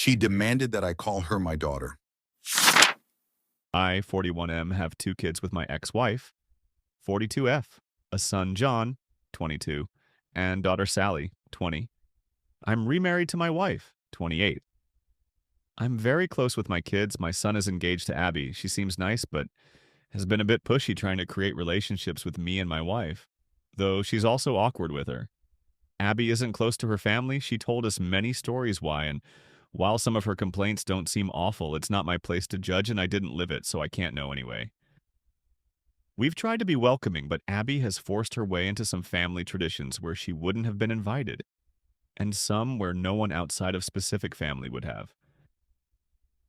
She demanded that I call her my daughter. I, 41M, have two kids with my ex-wife, 42F, a son, John, 22, and daughter Sally, 20. I'm remarried to my wife, 28. I'm very close with my kids. My son is engaged to Abby. She seems nice, but has been a bit pushy trying to create relationships with me and my wife, though she's also awkward with her. Abby isn't close to her family. She told us many stories why, and while some of her complaints don't seem awful, it's not my place to judge and I didn't live it, so I can't know anyway. We've tried to be welcoming, but Abby has forced her way into some family traditions where she wouldn't have been invited, and some where no one outside of specific family would have.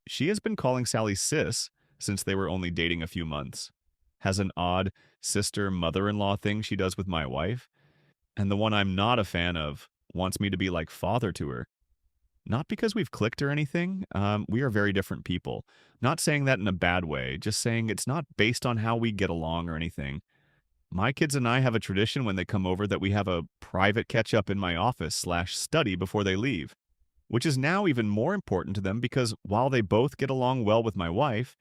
She has been calling Sally sis since they were only dating a few months, has an odd sister-mother-in-law thing she does with my wife, and the one I'm not a fan of wants me to be like father to her. Not because we've clicked or anything, we are very different people. Not saying that in a bad way, just saying it's not based on how we get along or anything. My kids and I have a tradition when they come over that we have a private catch-up in my office/study before they leave, which is now even more important to them because while they both get along well with my wife,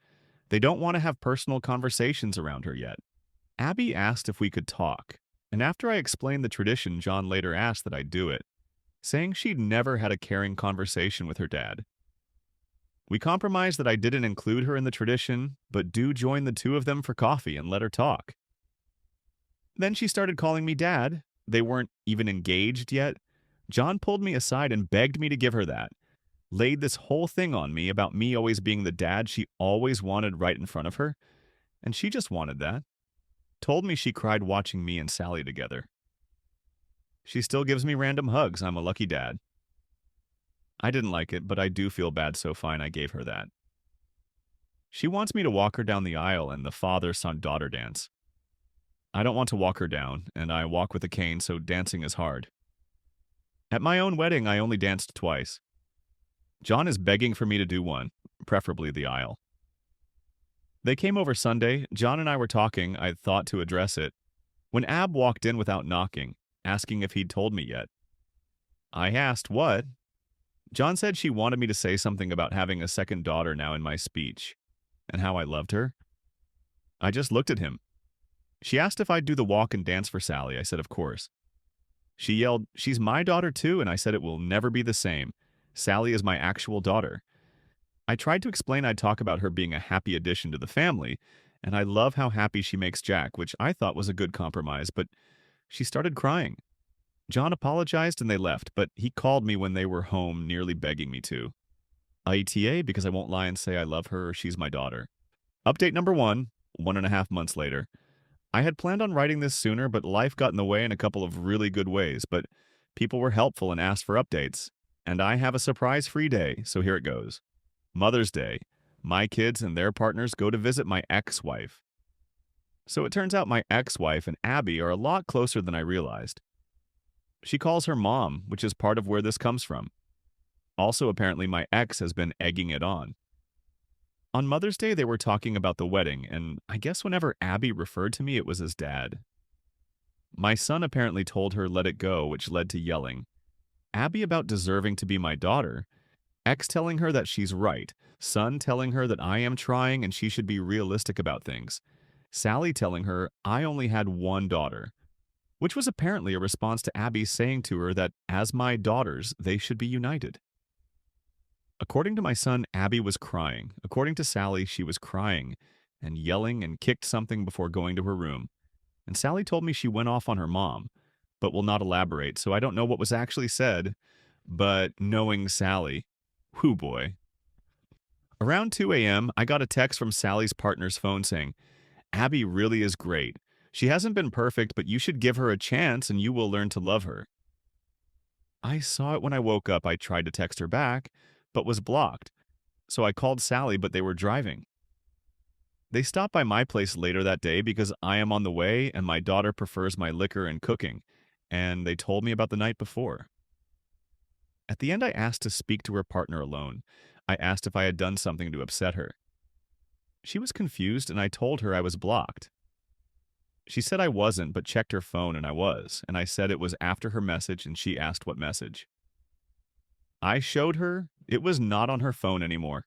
they don't want to have personal conversations around her yet. Abby asked if we could talk, and after I explained the tradition, John later asked that I do it, saying she'd never had a caring conversation with her dad. We compromised that I didn't include her in the tradition, but do join the two of them for coffee and let her talk. Then she started calling me dad. They weren't even engaged yet. John pulled me aside and begged me to give her that. Laid this whole thing on me about me always being the dad she always wanted right in front of her, and she just wanted that. Told me she cried watching me and Sally together. She still gives me random hugs. I'm a lucky dad. I didn't like it, but I do feel bad, so fine, I gave her that. She wants me to walk her down the aisle and the father-son-daughter dance. I don't want to walk her down, and I walk with a cane, so dancing is hard. At my own wedding, I only danced twice. John is begging for me to do one, preferably the aisle. They came over Sunday. John and I were talking. I thought to address it, when Ab walked in without knocking, asking if he'd told me yet. I asked what. John said she wanted me to say something about having a second daughter now in my speech, and how I loved her. I just looked at him. She asked if I'd do the walk and dance for Sally. I said, of course. She yelled, she's my daughter too, and I said it will never be the same. Sally is my actual daughter. I tried to explain I'd talk about her being a happy addition to the family, and I love how happy she makes Jack, which I thought was a good compromise, but she started crying. John apologized and they left, but he called me when they were home, nearly begging me to. IETA because I won't lie and say I love her or she's my daughter. Update number 1.5 months later. I had planned on writing this sooner, but life got in the way in a couple of really good ways, but people were helpful and asked for updates. And I have a surprise-free day, so here it goes. Mother's Day. My kids and their partners go to visit my ex-wife. So it turns out my ex-wife and Abby are a lot closer than I realized. She calls her mom, which is part of where this comes from. Also, apparently, my ex has been egging it on. On Mother's Day, they were talking about the wedding, and I guess whenever Abby referred to me, it was as dad. My son apparently told her let it go, which led to yelling. Abby about deserving to be my daughter. Ex telling her that she's right. Son telling her that I am trying and she should be realistic about things. Sally telling her I only had one daughter, which was apparently a response to Abby saying to her that as my daughters, they should be united. According to my son, Abby was crying. According to Sally, she was crying and yelling and kicked something before going to her room. And Sally told me she went off on her mom, but will not elaborate, so I don't know what was actually said, but knowing Sally, whoo boy. Around 2 a.m., I got a text from Sally's partner's phone saying, Abby really is great. She hasn't been perfect, but you should give her a chance and you will learn to love her. I saw it when I woke up. I tried to text her back, but was blocked. So I called Sally, but they were driving. They stopped by my place later that day because I am on the way and my daughter prefers my liquor and cooking, and they told me about the night before. At the end, I asked to speak to her partner alone. I asked if I had done something to upset her. She was confused, and I told her I was blocked. She said I wasn't, but checked her phone, and I was, and I said it was after her message, and she asked what message. I showed her it was not on her phone anymore.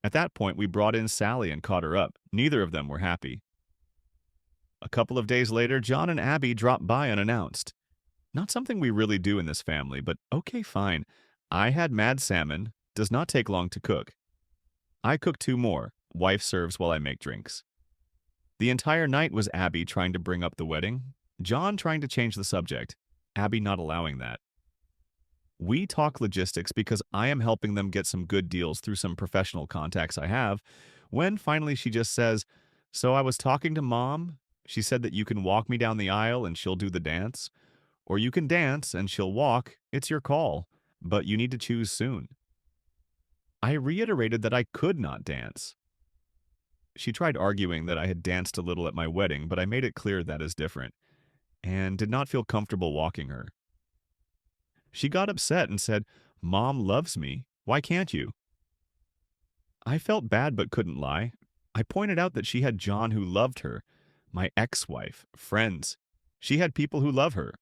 At that point, we brought in Sally and caught her up. Neither of them were happy. A couple of days later, John and Abby dropped by unannounced. Not something we really do in this family, but okay, fine. I had mad salmon. Does not take long to cook. I cook two more. Wife serves while I make drinks. The entire night was Abby trying to bring up the wedding, John trying to change the subject, Abby not allowing that. We talk logistics because I am helping them get some good deals through some professional contacts I have, when finally she just says, "So I was talking to Mom. She said that you can walk me down the aisle and she'll do the dance. Or you can dance and she'll walk. It's your call. But you need to choose soon." I reiterated that I could not dance. She tried arguing that I had danced a little at my wedding, but I made it clear that is different, and did not feel comfortable walking her. She got upset and said, "Mom loves me. Why can't you?" I felt bad but couldn't lie. I pointed out that she had John who loved her, my ex-wife, friends. She had people who love her.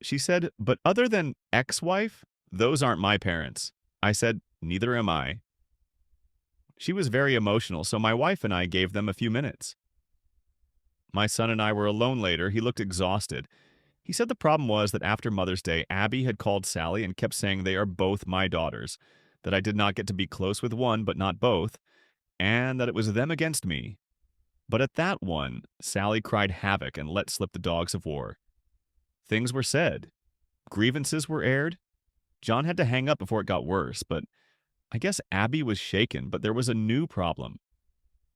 She said, "But other than ex-wife, those aren't my parents." I said, "Neither am I." She was very emotional, so my wife and I gave them a few minutes. My son and I were alone later. He looked exhausted. He said the problem was that after Mother's Day, Abby had called Sally and kept saying they are both my daughters, that I did not get to be close with one but not both, and that it was them against me. But at that one, Sally cried havoc and let slip the dogs of war. Things were said. Grievances were aired. John had to hang up before it got worse, but I guess Abby was shaken, but there was a new problem.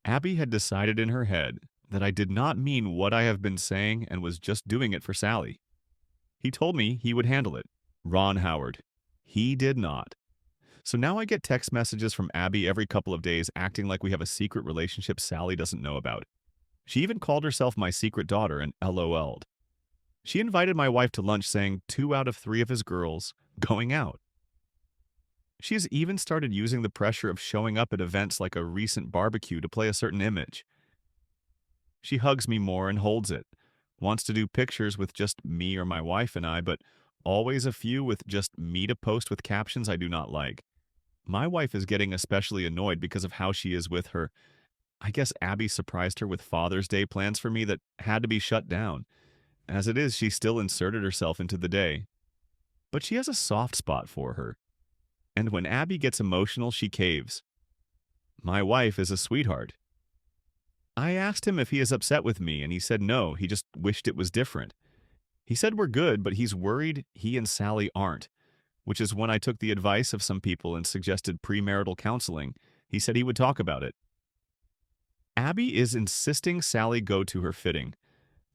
Abby had decided in her head that I did not mean what I have been saying and was just doing it for Sally. He told me he would handle it. Ron Howard. He did not. So now I get text messages from Abby every couple of days acting like we have a secret relationship Sally doesn't know about. She even called herself my secret daughter and LOL'd. She invited my wife to lunch saying 2 out of 3 of his girls going out. She has even started using the pressure of showing up at events like a recent barbecue to play a certain image. She hugs me more and holds it, wants to do pictures with just me or my wife and I, but always a few with just me to post with captions I do not like. My wife is getting especially annoyed because of how she is with her. I guess Abby surprised her with Father's Day plans for me that had to be shut down. As it is, she still inserted herself into the day. But she has a soft spot for her. And when Abby gets emotional, she caves. My wife is a sweetheart. I asked him if he is upset with me, and he said no, he just wished it was different. He said we're good, but he's worried he and Sally aren't, which is when I took the advice of some people and suggested premarital counseling. He said he would talk about it. Abby is insisting Sally go to her fitting.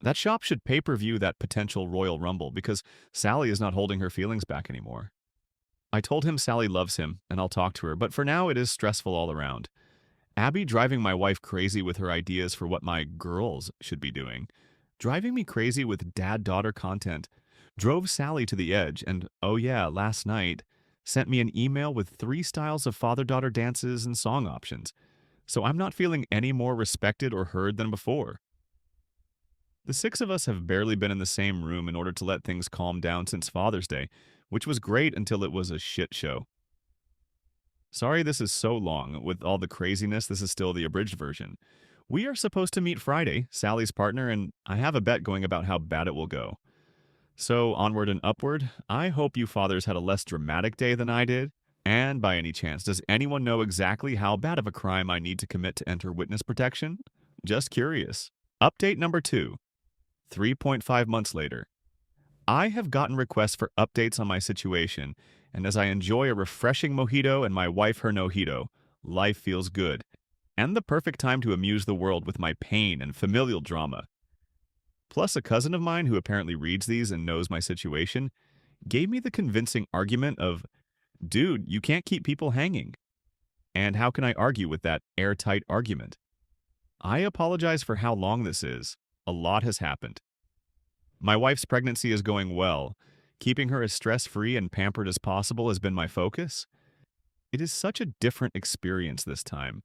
That shop should pay-per-view that potential Royal Rumble because Sally is not holding her feelings back anymore. I told him Sally loves him, and I'll talk to her, but for now it is stressful all around. Abby driving my wife crazy with her ideas for what my girls should be doing. Driving me crazy with dad-daughter content. Drove Sally to the edge, and oh yeah, last night, sent me an email with 3 styles of father-daughter dances and song options. So I'm not feeling any more respected or heard than before. The 6 of us have barely been in the same room in order to let things calm down since Father's Day, which was great until it was a shit show. Sorry this is so long. With all the craziness, this is still the abridged version. We are supposed to meet Friday, Sally's partner, and I have a bet going about how bad it will go. So, onward and upward, I hope you fathers had a less dramatic day than I did. And by any chance, does anyone know exactly how bad of a crime I need to commit to enter witness protection? Just curious. Update number 2. 3.5 months later. I have gotten requests for updates on my situation, and as I enjoy a refreshing mojito and my wife her nojito, life feels good, and the perfect time to amuse the world with my pain and familial drama. Plus, a cousin of mine who apparently reads these and knows my situation gave me the convincing argument of, "Dude, you can't keep people hanging." And how can I argue with that airtight argument? I apologize for how long this is. A lot has happened. My wife's pregnancy is going well. Keeping her as stress-free and pampered as possible has been my focus. It is such a different experience this time,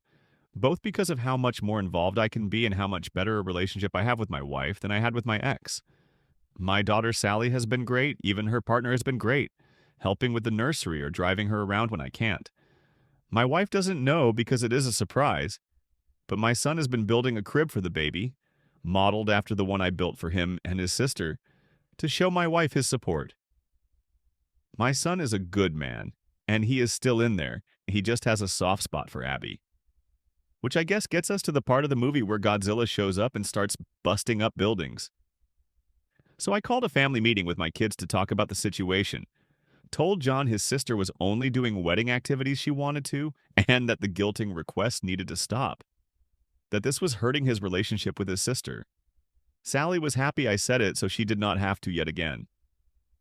both because of how much more involved I can be and how much better a relationship I have with my wife than I had with my ex. My daughter Sally has been great, even her partner has been great, helping with the nursery or driving her around when I can't. My wife doesn't know because it is a surprise, but my son has been building a crib for the baby, modeled after the one I built for him and his sister, to show my wife his support. My son is a good man, and he is still in there. He just has a soft spot for Abby. Which I guess gets us to the part of the movie where Godzilla shows up and starts busting up buildings. So I called a family meeting with my kids to talk about the situation, told John his sister was only doing wedding activities she wanted to, and that the guilting request needed to stop, that this was hurting his relationship with his sister. Sally was happy I said it so she did not have to yet again.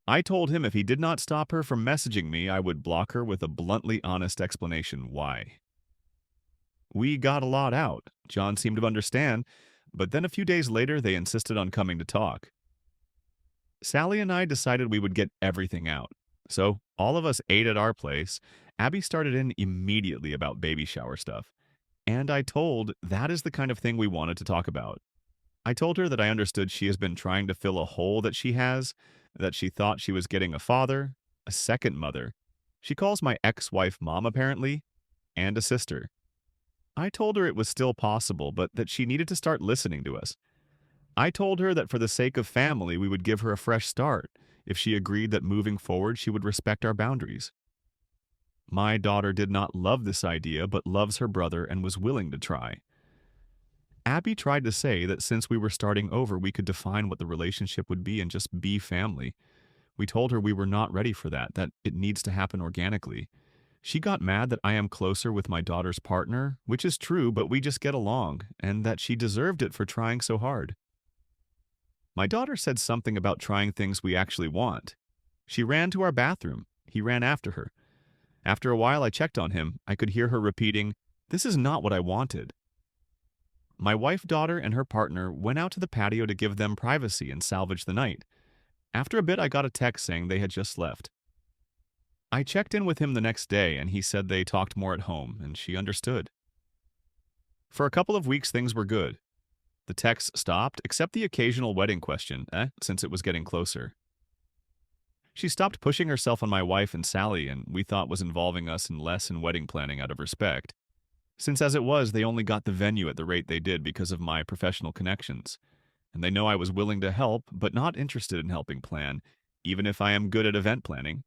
I told him if he did not stop her from messaging me, I would block her with a bluntly honest explanation why. We got a lot out. John seemed to understand, but then a few days later they insisted on coming to talk. Sally and I decided we would get everything out. So all of us ate at our place. Abby started in immediately about baby shower stuff. And I told that is the kind of thing we wanted to talk about. I told her that I understood she has been trying to fill a hole that she has, that she thought she was getting a father, a second mother. She calls my ex-wife mom apparently, and a sister. I told her it was still possible, but that she needed to start listening to us. I told her that for the sake of family, we would give her a fresh start if she agreed that moving forward she would respect our boundaries. My daughter did not love this idea, but loves her brother and was willing to try. Abby tried to say that since we were starting over, we could define what the relationship would be and just be family. We told her we were not ready for that it needs to happen organically. She got mad that I am closer with my daughter's partner, which is true, but we just get along, and that she deserved it for trying so hard. My daughter said something about trying things we actually want. She ran to our bathroom. He ran after her. After a while, I checked on him. I could hear her repeating, "This is not what I wanted." My wife, daughter, and her partner went out to the patio to give them privacy and salvage the night. After a bit, I got a text saying they had just left. I checked in with him the next day, and he said they talked more at home, and she understood. For a couple of weeks, things were good. The texts stopped, except the occasional wedding question, since it was getting closer. She stopped pushing herself on my wife and Sally, and we thought was involving us in less in wedding planning out of respect, since as it was, they only got the venue at the rate they did because of my professional connections, and they know I was willing to help, but not interested in helping plan, even if I am good at event planning.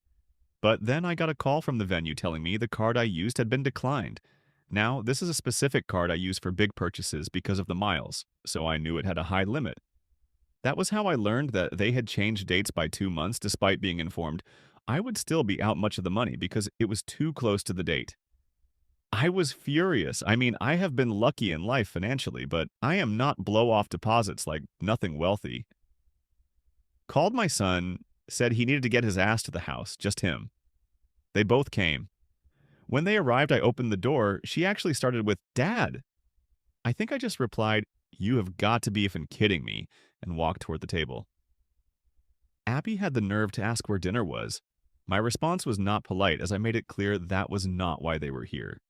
But then I got a call from the venue telling me the card I used had been declined. Now, this is a specific card I use for big purchases because of the miles, so I knew it had a high limit. That was how I learned that they had changed dates by 2 months despite being informed I would still be out much of the money because it was too close to the date. I was furious. I mean, I have been lucky in life financially, but I am not blow-off deposits like nothing wealthy. Called my son, said he needed to get his ass to the house, just him. They both came. When they arrived, I opened the door. She actually started with, "Dad." I think I just replied, "You have got to be effing kidding me," and walked toward the table. Abby had the nerve to ask where dinner was. My response was not polite, as I made it clear that was not why they were here.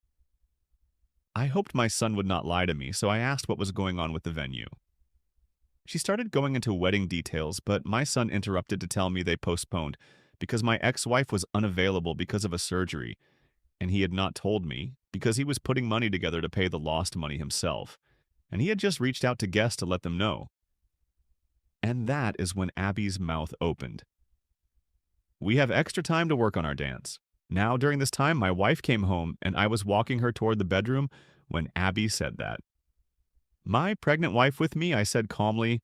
I hoped my son would not lie to me, so I asked what was going on with the venue. She started going into wedding details, but my son interrupted to tell me they postponed because my ex-wife was unavailable because of a surgery, and he had not told me because he was putting money together to pay the lost money himself, and he had just reached out to guests to let them know. And that is when Abby's mouth opened. We have extra time to work on our dance. Now, during this time, my wife came home, and I was walking her toward the bedroom when Abby said that. My pregnant wife with me, I said calmly,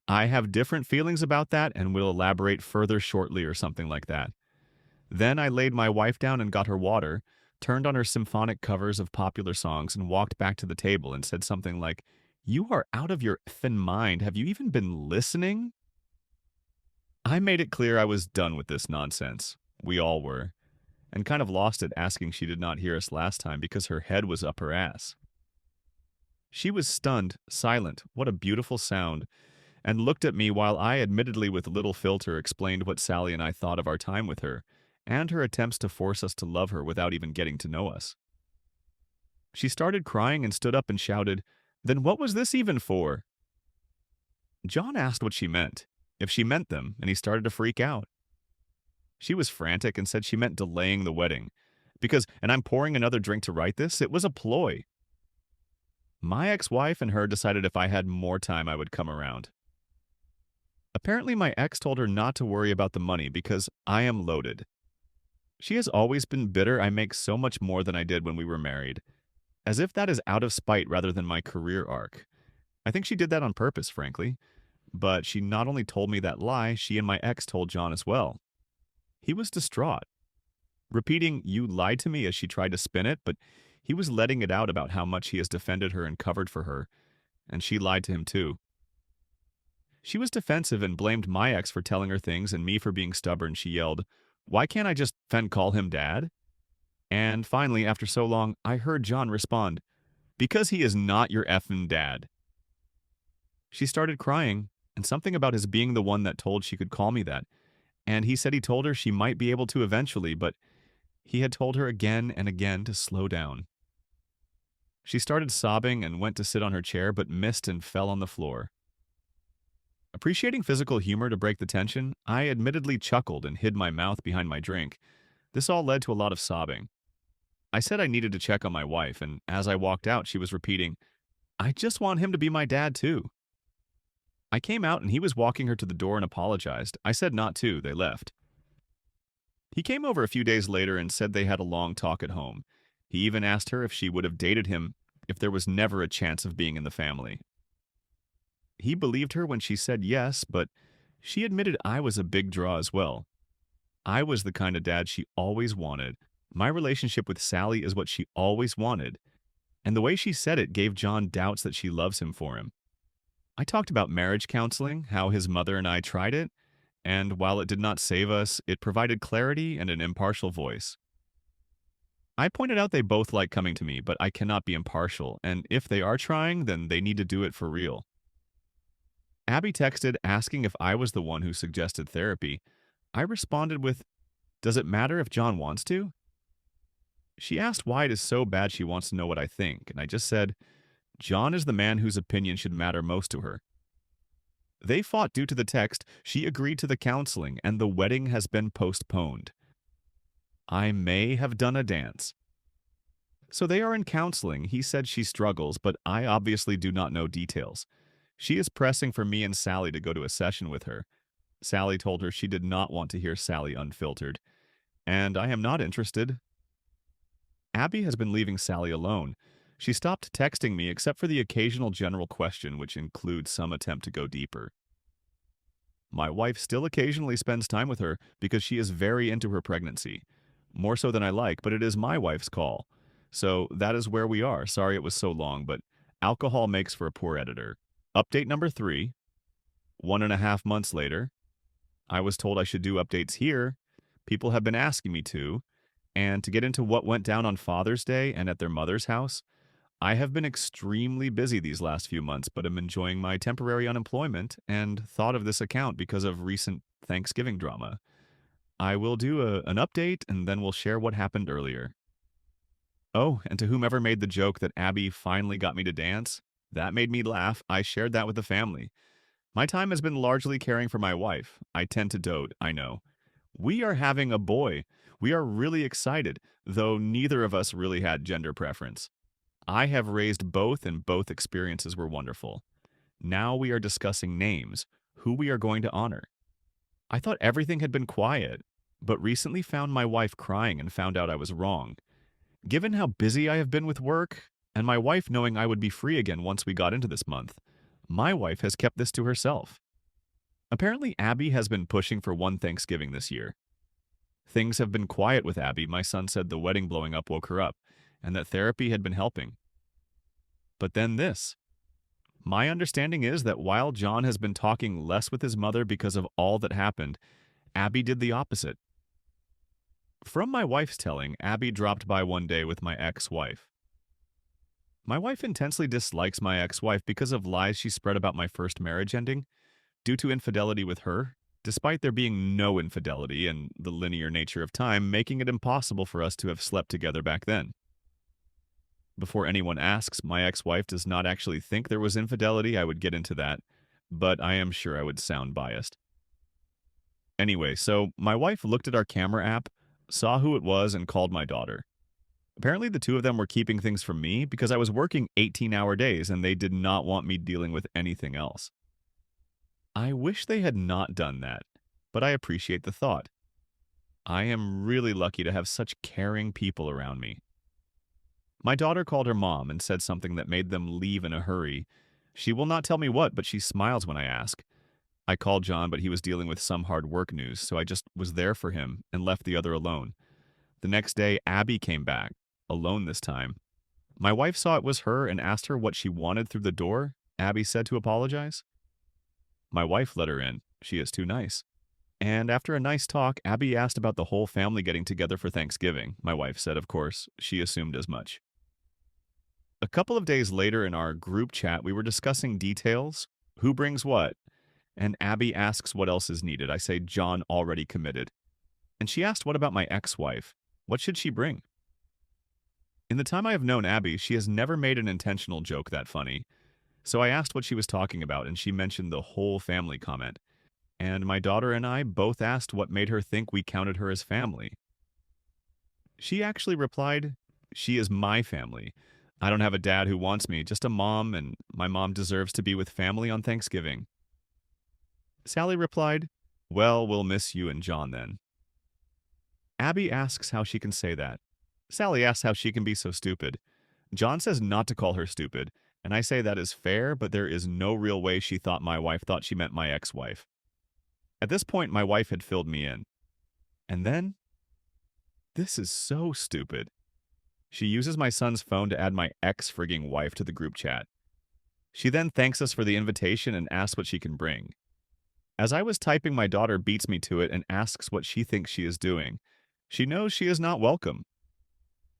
"I have different feelings about that and will elaborate further shortly," or something like that. Then I laid my wife down and got her water, turned on her symphonic covers of popular songs, and walked back to the table and said something like, "You are out of your effing mind. Have you even been listening?" I made it clear I was done with this nonsense. We all were. And kind of lost it asking she did not hear us last time because her head was up her ass. She was stunned, silent, what a beautiful sound, and looked at me while I, admittedly with little filter, explained what Sally and I thought of our time with her, and her attempts to force us to love her without even getting to know us. She started crying and stood up and shouted, "Then what was this even for?" John asked what she meant, if she meant them, and he started to freak out. She was frantic and said she meant delaying the wedding. And I'm pouring another drink to write this, it was a ploy. My ex-wife and her decided if I had more time, I would come around. Apparently, my ex told her not to worry about the money because I am loaded. She has always been bitter I make so much more than I did when we were married, as if that is out of spite rather than my career arc. I think she did that on purpose, frankly. But she not only told me that lie, she and my ex told John as well. He was distraught, repeating, "You lied to me," as she tried to spin it, but he was letting it out about how much he has defended her and covered for her, and she lied to him too. She was defensive and blamed my ex for telling her things and me for being stubborn. She yelled, "Why can't I just call him dad?" And finally, after so long, I heard John respond, "Because he is not your effing dad." She started crying, and something about his being the one that told she could call me that. And he said he told her she might be able to eventually, but he had told her again and again to slow down. She started sobbing and went to sit on her chair, but missed and fell on the floor. Appreciating physical humor to break the tension, I admittedly chuckled and hid my mouth behind my drink. This all led to a lot of sobbing. I said I needed to check on my wife, and as I walked out, she was repeating, "I just want him to be my dad, too." I came out and he was walking her to the door and apologized. I said not to. They left. He came over a few days later and said they had a long talk at home. He even asked her if she would have dated him if there was never a chance of being in the family. He believed her when she said yes, but she admitted I was a big draw as well. I was the kind of dad she always wanted. My relationship with Sally is what she always wanted. And the way she said it gave John doubts that she loves him for him. I talked about marriage counseling, how his mother and I tried it, and while it did not save us, it provided clarity and an impartial voice. I pointed out they both like coming to me, but I cannot be impartial, and if they are trying, then they need to do it for real. Abby texted asking if I was the one who suggested therapy. I responded with, "Does it matter if John wants to?" She asked why it is so bad she wants to know what I think, and I just said, John is the man whose opinion should matter most to her. They fought due to the text, she agreed to the counseling, and the wedding has been postponed. I may have done a dance. So they are in counseling. He said she struggles, but I obviously do not know details. She is pressing for me and Sally to go to a session with her. Sally told her she did not want to hear Sally unfiltered, and I am not interested. Abby has been leaving Sally alone. She stopped texting me except for the occasional general question, which includes some attempt to go deeper. My wife still occasionally spends time with her because she is very into her pregnancy. More so than I like, but it is my wife's call. So that is where we are. Sorry it was so long, but alcohol makes for a poor editor. Update number 3. 1.5 months later. I was told I should do updates here. People have been asking me to. And to get into what went down on Father's Day and at their mother's house, I have been extremely busy these last few months, but am enjoying my temporary unemployment and thought of this account because of recent Thanksgiving drama. I will do an update and then we'll share what happened earlier. Oh, and to whomever made the joke that Abby finally got me to dance, that made me laugh. I shared that with the family. My time has been largely caring for my wife. I tend to dote, I know. We are having a boy. We are really excited, though neither of us really had gender preference. I have raised both, and both experiences were wonderful. Now we are discussing names, who we are going to honor. I thought everything had been quiet, but recently found my wife crying and found out I was wrong. Given how busy I have been with work, and my wife knowing I would be free again once we got into this month, my wife has kept this to herself. Apparently, Abby has been pushing for one Thanksgiving this year. Things have been quiet with Abby. My son said the wedding blowing up woke her up, and that therapy had been helping. But then this. My understanding is that while John has been talking less with his mother because of all that happened, Abby did the opposite. From my wife's telling, Abby dropped by one day with my ex-wife. My wife intensely dislikes my ex-wife because of lies she spread about my first marriage ending, due to infidelity with her, despite there being no infidelity and the linear nature of time making it impossible for us to have slept together back then. Before anyone asks, my ex-wife does not actually think there was infidelity. I would get into that, but I am sure I would sound biased. Anyway, so my wife looked at our camera app, saw who it was, and called my daughter. Apparently, the two of them were keeping things from me because I was working 18-hour days and they did not want me dealing with anything else. I wish they had not done that, but I appreciate the thought. I am really lucky to have such caring people around me. My daughter called her mom and said something that made them leave in a hurry. She will not tell me what, but she smiles when I ask. I called John, but he was dealing with some hard work news, so I just was there for him and left the other alone. The next day, Abby came back, alone this time. My wife saw it was her and asked her what she wanted through the door. Abby said to apologize. My wife let her in. She is too nice. And after a nice talk, Abby asked about the whole family getting together for Thanksgiving. My wife said, of course, she assumed as much. A couple of days later in our group chat, we were discussing details, who brings what, and Abby asks what else is needed. I say John already committed. And she asked what about my ex-wife? What should she bring? In the time I have known Abby, she has never made an intentional joke that funny. So I asked what she was talking about, and she mentioned the whole family comment. And my daughter and I both asked what made her think we counted her as family. She actually replied, she is my family. I don't have a dad who wants me, just a mom, and my mom deserves to be with family on Thanksgiving. Sally replied, well, we'll miss you and John then. Abby asks how she can say that. Sally asks how she can be so stupid. John says not to call her stupid, and I say that is fair, but there is no real way she thought my wife thought she meant my ex-wife. At this point, my wife had filled me in. And then, this is so stupid. She uses my son's phone to add my ex-frigging wife to the group chat. She then thanks us for the invitation and asks what she can bring. As I was typing, my daughter beats me to it and asks what she thinks she is doing. She knows she is not welcome,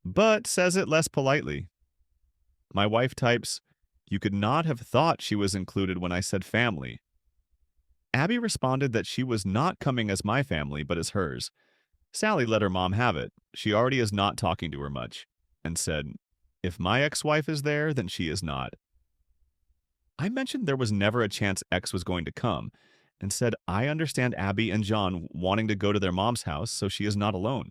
but says it less politely. My wife types, you could not have thought she was included when I said family. Abby responded that she was not coming as my family, but as hers. Sally let her mom have it. She already is not talking to her much, and said, if my ex-wife is there, then she is not. I mentioned there was never a chance X was going to come, and said I understand Abby and John wanting to go to their mom's house, so she is not alone.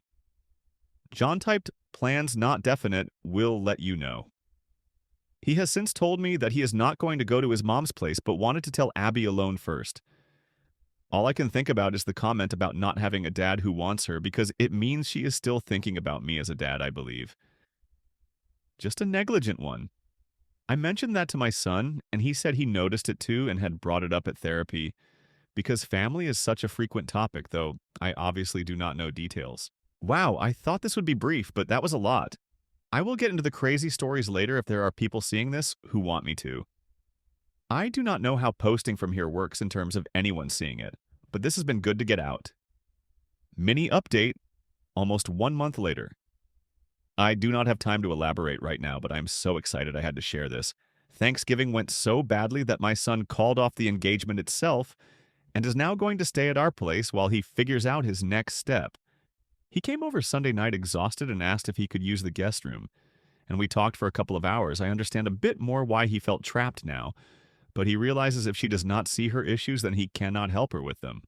John typed, plans not definite, will let you know. He has since told me that he is not going to go to his mom's place, but wanted to tell Abby alone first. All I can think about is the comment about not having a dad who wants her, because it means she is still thinking about me as a dad, I believe. Just a negligent one. I mentioned that to my son, and he said he noticed it too and had brought it up at therapy, because family is such a frequent topic, though I obviously do not know details. Wow, I thought this would be brief, but that was a lot. I will get into the crazy stories later if there are people seeing this who want me to. I do not know how posting from here works in terms of anyone seeing it, but this has been good to get out. Mini update, almost 1 month later. I do not have time to elaborate right now, but I'm so excited I had to share this. Thanksgiving went so badly that my son called off the engagement itself and is now going to stay at our place while he figures out his next step. He came over Sunday night exhausted and asked if he could use the guest room, and we talked for a couple of hours. I understand a bit more why he felt trapped now, but he realizes if she does not see her issues, then he cannot help her with them.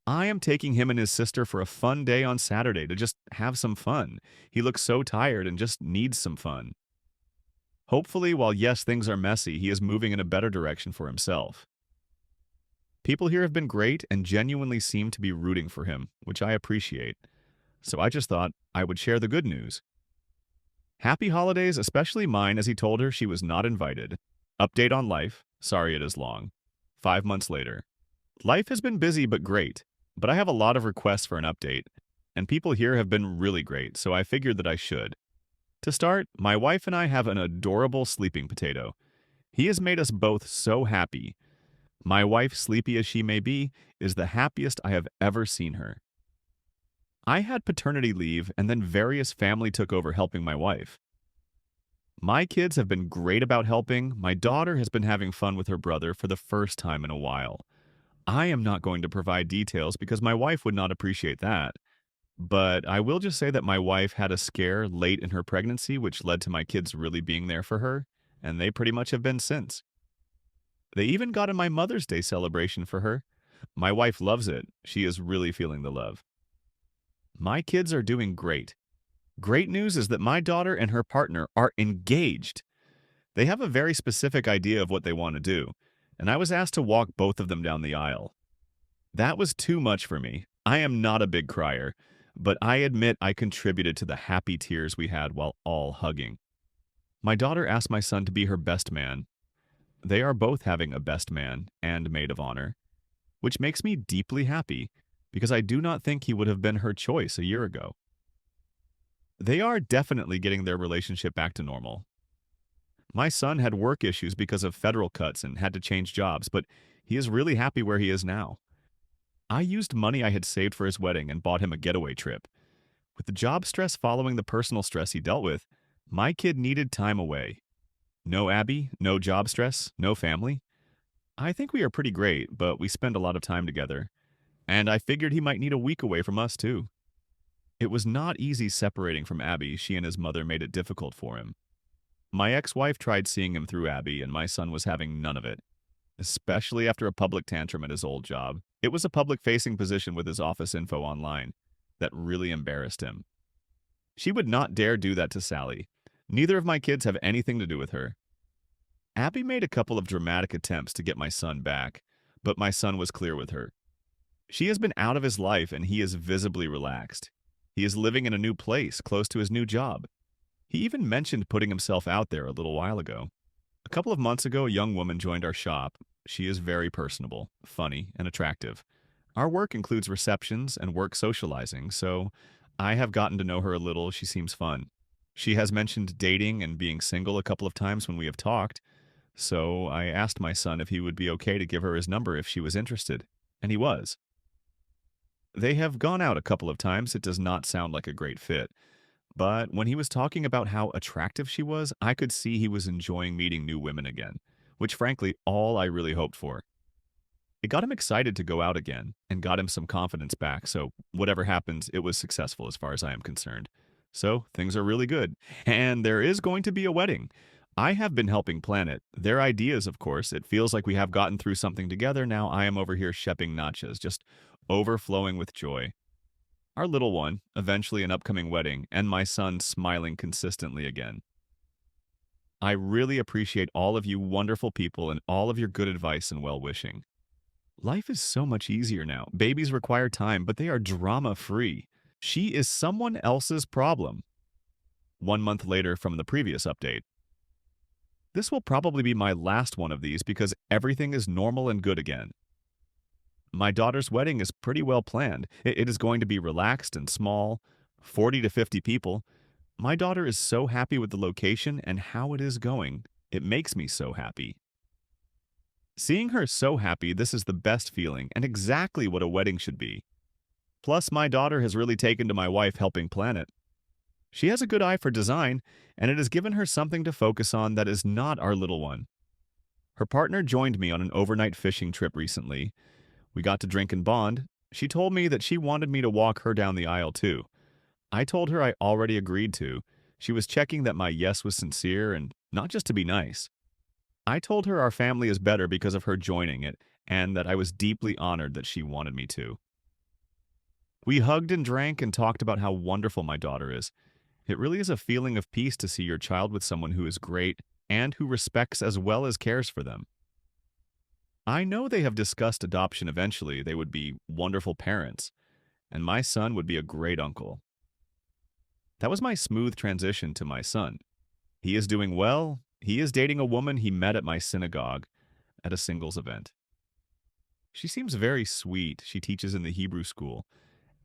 I am taking him and his sister for a fun day on Saturday to just have some fun. He looks so tired and just needs some fun. Hopefully, while yes, things are messy, he is moving in a better direction for himself. People here have been great and genuinely seem to be rooting for him, which I appreciate. So I just thought I would share the good news. Happy holidays, especially mine, as he told her she was not invited. Update on life. Sorry it is long. 5 months later. Life has been busy but great, but I have a lot of requests for an update, and people here have been really great, so I figured that I should. To start, my wife and I have an adorable sleeping potato. He has made us both so happy. My wife, sleepy as she may be, is the happiest I have ever seen her. I had paternity leave, and then various family took over helping my wife. My kids have been great about helping. My daughter has been having fun with her brother for the first time in a while. I am not going to provide details because my wife would not appreciate that. But I will just say that my wife had a scare late in her pregnancy, which led to my kids really being there for her, and they pretty much have been since. They even got in my Mother's Day celebration for her. My wife loves it. She is really feeling the love. My kids are doing great. Great news is that my daughter and her partner are engaged. They have a very specific idea of what they want to do, and I was asked to walk both of them down the aisle. That was too much for me. I am not a big crier, but I admit I contributed to the happy tears we had while all hugging. My daughter asked my son to be her best man. They are both having a best man and maid of honor, which makes me deeply happy because I do not think he would have been her choice a year ago. They are definitely getting their relationship back to normal. My son had work issues because of federal cuts and had to change jobs, but he is really happy where he is now. I used money I had saved for his wedding and bought him a getaway trip. With the job stress following the personal stress he dealt with, my kid needed time away. No Abby, no job stress, no family. I think we are pretty great, but we spend a lot of time together. And I figured he might need a week away from us, too. It was not easy separating from Abby. She and his mother made it difficult for him. My ex-wife tried seeing him through Abby, and my son was having none of it, especially after a public tantrum at his old job. It was a public-facing position with his office info online that really embarrassed him. She would not dare do that to Sally. Neither of my kids have anything to do with her. Abby made a couple of dramatic attempts to get my son back, but my son was clear with her. She has been out of his life and he is visibly relaxed. He is living in a new place, close to his new job. He even mentioned putting himself out there a little while ago. A couple of months ago, a young woman joined our shop. She is very personable, funny, and attractive. Our work includes receptions and work socializing, so I have gotten to know her a little. She seems fun. She has mentioned dating and being single a couple of times when we have talked, so I asked my son if he would be okay to give her his number if she was interested, and he was. They have gone out a couple of times. It does not sound like a great fit. But when he was talking about how attractive she was, I could see he was enjoying meeting new women again, which frankly, all I really hoped for. It got him excited to go out again and got him some confidence back, so whatever happens, it was successful as far as I am concerned. So things are really good. And there is going to be a wedding. I have been helping plan it. Their ideas, of course. It feels like we have gotten through something together. Now I am over here shepping nachos, just overflowing with joy. Our little one, eventually an upcoming wedding, and my son smiling consistently again. I really appreciate all of you wonderful people and all of your good advice and well-wishing. Life is so much easier now. Babies require time, but they are drama-free. She is someone else's problem. 1 month later from the previous update. This will probably be my last one of these because everything is normal and good again. My daughter's wedding is pretty well planned. It is going to be relaxed and small, 40 to 50 people. My daughter is so happy with the location and how it is going. It makes me so happy. Seeing her so happy, this is the best feeling and exactly what a wedding should be. Plus, my daughter has really taken to my wife helping plan it. She has a good eye for design, and it has given her something to focus on that is not our little one. Her partner joined me on an overnight fishing trip recently. We got to drink and bond. She told me that she wanted me to walk her down the aisle too. I told her I already agreed to. She was checking that my yes was sincere and not just to be nice. I told her our family is better because of her joining it and that I was deeply honored that she wanted me to. We hugged and drank and talked about how wonderful my daughter is. It really is a feeling of peace to see your child with someone who is great and who respects as well as cares for them. I know they have discussed adoption eventually. They would be wonderful parents, and my son would be a great uncle. That was my smooth transition to my son. He is doing well. He is dating a woman he met at my synagogue at a singles event. She seems very sweet. She teaches in the Hebrew school,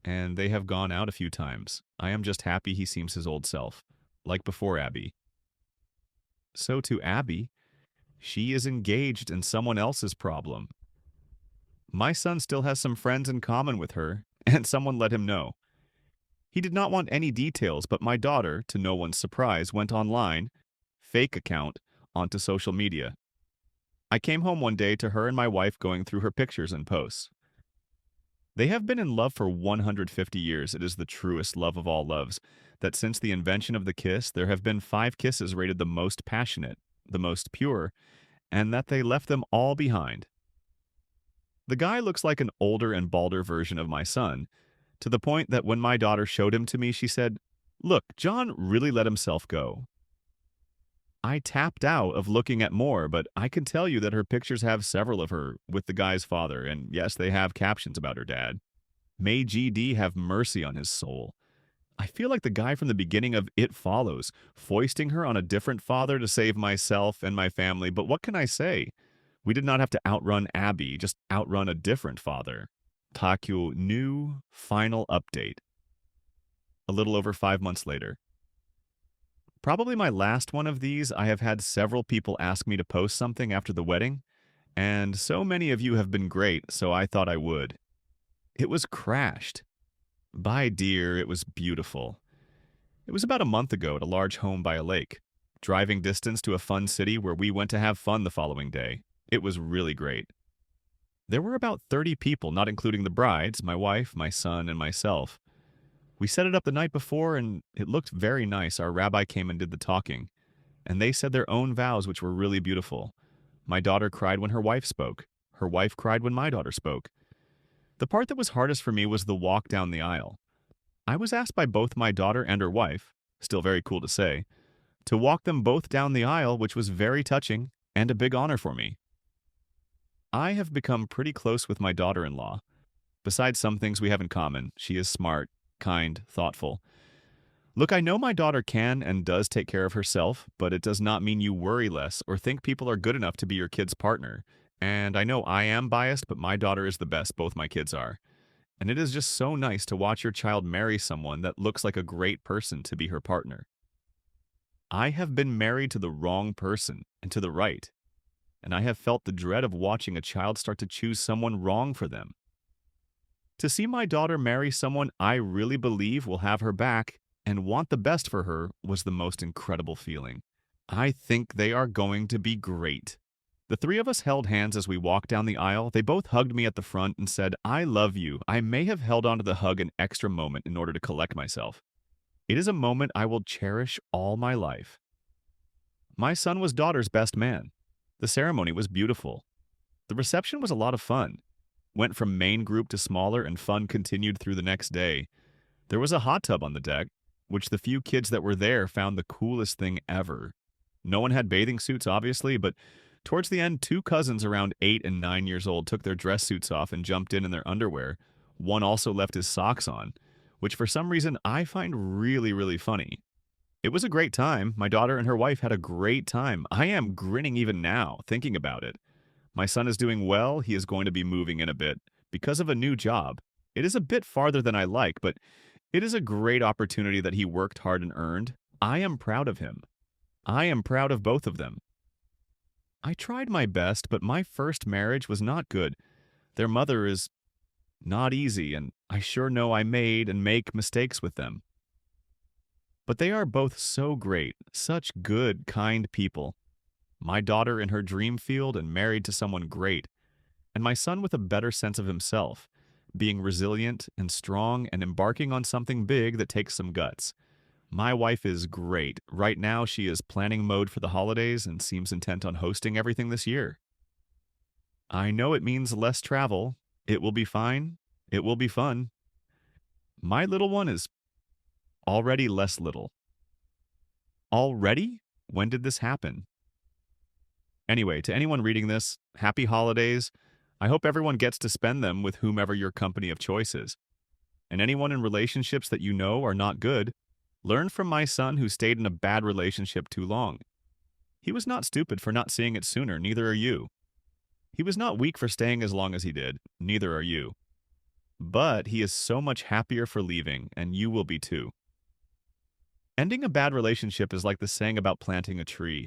and they have gone out a few times. I am just happy he seems his old self, like before Abby. So to Abby, she is engaged in someone else's problem. My son still has some friends in common with her, and someone let him know. He did not want any details, but my daughter, to no one's surprise, went online, fake account, onto social media. I came home one day to her and my wife going through her pictures and posts. They have been in love for 150 years. It is the truest love of all loves, that since the invention of the kiss, there have been 5 kisses rated the most passionate, the most pure, and that they left them all behind. The guy looks like an older and balder version of my son, to the point that when my daughter showed him to me, she said, "Look, John really let himself go." I tapped out of looking at more, but I can tell you that her pictures have several of her with the guy's father, and yes, they have captions about her dad. May GD have mercy on his soul. I feel like the guy from the beginning of It Follows, foisting her on a different father to save myself and my family, but what can I say? We did not have to outrun Abby, just outrun a different father. Takyo new final update. A little over 5 months later. Probably my last one of these, I have had several people ask me to post something after the wedding, and so many of you have been great, so I thought I would. It was crashed. By dear, it was beautiful. It was about a month ago at a large home by a lake. Driving distance to a fun city where we went to have fun the following day. It was really great. There were about 30 people, not including the brides, my wife, my son, and myself. We set it up the night before, and it looked very nice. Our rabbi came and did the talking, and they said their own vows, which were really beautiful. My daughter cried when her wife spoke. Her wife cried when my daughter spoke. The part that was hardest for me was the walk down the aisle. I was asked by both my daughter and her wife, still very cool to say, to walk them both down the aisle, which was very touching and a big honor for me. I have become pretty close with my daughter-in-law. Besides some things we have in common, she is smart, kind, thoughtful. Look, I know my daughter can and does take care of herself, but it does not mean you worry less or think people are good enough to be your kid's partner. And I know I am biased, but my daughter is the best, both my kids are. And it is just so nice to watch your child marry someone that looks like a great person to be her partner. I have been married to the wrong person and to the right, and I have felt the dread of watching a child start to choose someone wrong for them. To see my daughter marry someone I really believe will have her back and want the best for her was the most incredible feeling. I think they are going to be great. The three of us held hands as we walked down the aisle. They both hugged me at the front and said, "I love you." I may have held onto the hug an extra moment in order to collect myself. It is a moment I will cherish all my life. My son was daughter's best man. The ceremony was beautiful. The reception was a lot of fun. Went from main group to smaller, and fun continued through the next day. There was a hot tub on the deck, which the few kids that were there found the coolest thing ever. No one had bathing suits, obviously, but towards the end, two cousins around 8 and 9 years old took their dress suits off and jumped in their underwear. One also left his socks on, which for some reason I find really, really funny. It was a great time. My daughter and her wife had a great time. I am grinning even now, thinking about it. My son is doing well. He is going to be moving in a bit because of a new job. It is a bit farther than I like, but it is a great opportunity that he worked hard and earned. I am proud of him. I am proud of both of them. I tried my best, but my first marriage was not good. Their mother is not easy, and I sure know I made and make mistakes with them. But they are both so great, such good, kind people. My daughter in her dream field and married to someone great, and my son with a better sense of himself, being resilient and strong and embarking on something big that takes some guts. My wife is great. Right now, she is planning mode for the holidays and seems intent on hosting everything this year. I know it means less travel. It will be fine. It will be fun. My little one is already less little. Already? When did this happen? Anyway, to anyone reading this, happy holidays. I hope everyone gets to spend them with whomever your company of choice is. And anyone in relationships that you know are not good, learn from my son who stayed in a bad relationship too long. He was not stupid for not seeing it sooner, neither are you. He was not weak for staying as long as he did, neither are you. But he is so much happier for leaving, and you will be too. Ending a bad relationship is like the saying about planting a tree.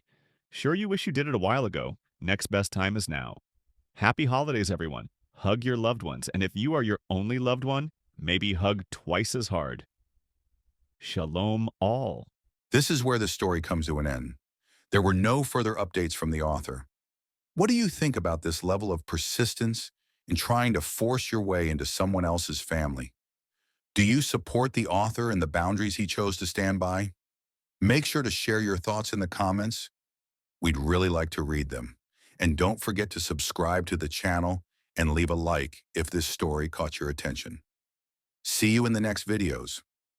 Sure, you wish you did it a while ago. Next best time is now. Happy holidays, everyone. Hug your loved ones, and if you are your only loved one, maybe hug twice as hard. Shalom all. This is where the story comes to an end. There were no further updates from the author. What do you think about this level of persistence in trying to force your way into someone else's family? Do you support the author and the boundaries he chose to stand by? Make sure to share your thoughts in the comments. We'd really like to read them. And don't forget to subscribe to the channel and leave a like if this story caught your attention. See you in the next videos.